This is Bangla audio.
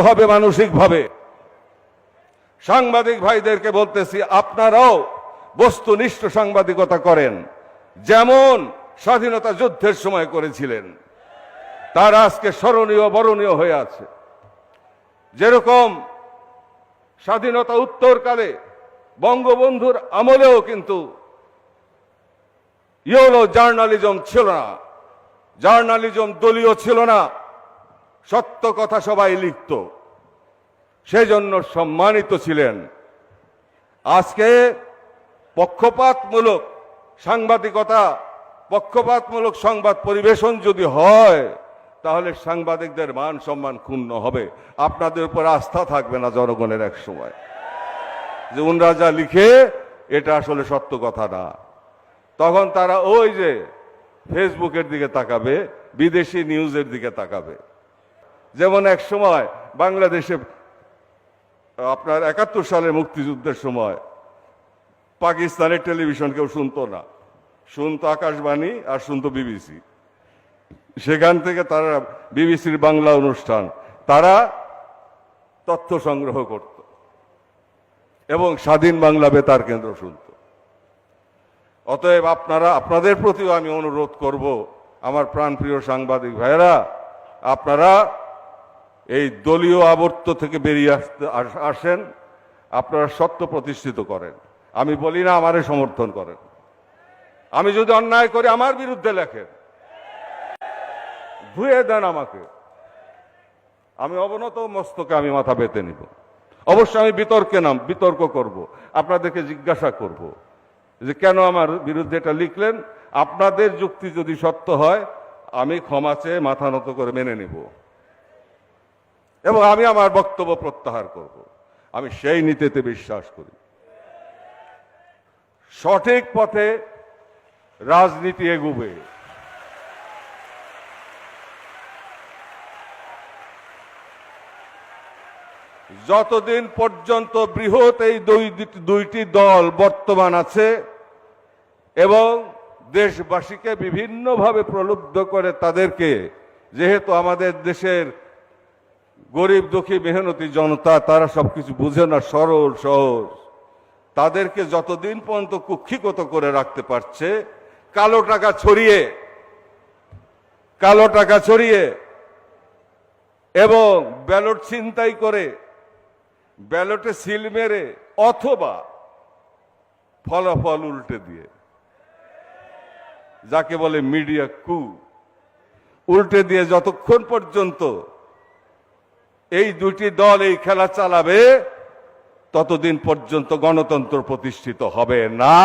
হবে মানসিকভাবে। সাংবাদিক ভাইদেরকে বলতেছি, আপনারাও বস্তুনিষ্ঠ সাংবাদিকতা করেন, যেমন স্বাধীনতা যুদ্ধের সময় করেছিলেন। তারা আজকে স্মরণীয় বরণীয় হয়ে আছে। যেরকম স্বাধীনতা উত্তরকালে বঙ্গবন্ধুর আমলেও কিন্তু ইয়েলো জার্নালিজম ছিল না, জার্নালিজম দলীয় ছিল না, সত্য কথা সবাই লিখত, সেজন্য সম্মানিত ছিলেন। আজকে পক্ষপাতমূলক সাংবাদিকতা, পক্ষপাতমূলক সংবাদ পরিবেশন যদি হয়, তাহলে সাংবাদিকদের মান সম্মান ক্ষুণ্ণ হবে। আপনাদের উপর আস্থা থাকবে না জনগণের এক সময়, যে উনরা যা লিখে এটা আসলে সত্য কথা না। তখন তারা ওই যে ফেসবুকের দিকে তাকাবে, বিদেশি নিউজের দিকে তাকাবে। যেমন এক সময় বাংলাদেশে আপনার ৭১ সালের মুক্তিযুদ্ধের সময় পাকিস্তানের টেলিভিশন কেউ শুনতো না, শুনতো আকাশবাণী আর শুনতো বিবিসি। সেখান থেকে তারা বিবিসির বাংলা অনুষ্ঠান তারা তথ্য সংগ্রহ করত এবং স্বাধীন বাংলা বেতার কেন্দ্র শুনত। অতএব আপনাদের প্রতিও আমি অনুরোধ করব, আমার প্রাণপ্রিয় সাংবাদিক ভাইয়েরা, আপনারা এই দলীয় আবর্ত থেকে বেরিয়ে আসেন, আপনারা সত্য প্রতিষ্ঠিত করেন। আমি বলি না আমারে সমর্থন করেন, আমি যদি অন্যায় করি আমার বিরুদ্ধে লেখেন, ধুয়ে দেন আমাকে, আমি অবনত মস্তকে আমি মাথা পেতে নিব। অবশ্যই আমি বিতর্ক করব, আপনাদেরকে জিজ্ঞাসা করব যে কেন আমার বিরুদ্ধে এটা লিখলেন। আপনাদের যুক্তি যদি সত্য হয়, আমি ক্ষমা চেয়ে মাথা নত করে মেনে নিব এবং আমি আমার বক্তব্য প্রত্যাহার করব। আমি সেই নীতিতে বিশ্বাস করি। সঠিক পথে রাজনীতি এগুবে। যতদিন পর্যন্ত বৃহৎ এই দুইটি দল বর্তমান আছে এবং দেশবাসীকে বিভিন্নভাবে প্রলুব্ধ করে, তাদেরকে, যেহেতু আমাদের দেশের গরিব দুঃখী মেহনতি জনতা, তারা সবকিছু বুঝে না, সরল সহজ, তাদেরকে যতদিন পর্যন্ত কুক্ষিগত করে রাখতে পারছে, কালো টাকা ছড়িয়ে এবং ব্যালট ছিনতাই করে, ব্যালটে সিল মেরে অথবা ফলাফল উল্টে দিয়ে, যাকে বলে মিডিয়া কু, উল্টে দিয়ে যতক্ষণ পর্যন্ত এই দুটি দল এই খেলা চালাবে, ততদিন পর্যন্ত গণতন্ত্র প্রতিষ্ঠিত হবে না।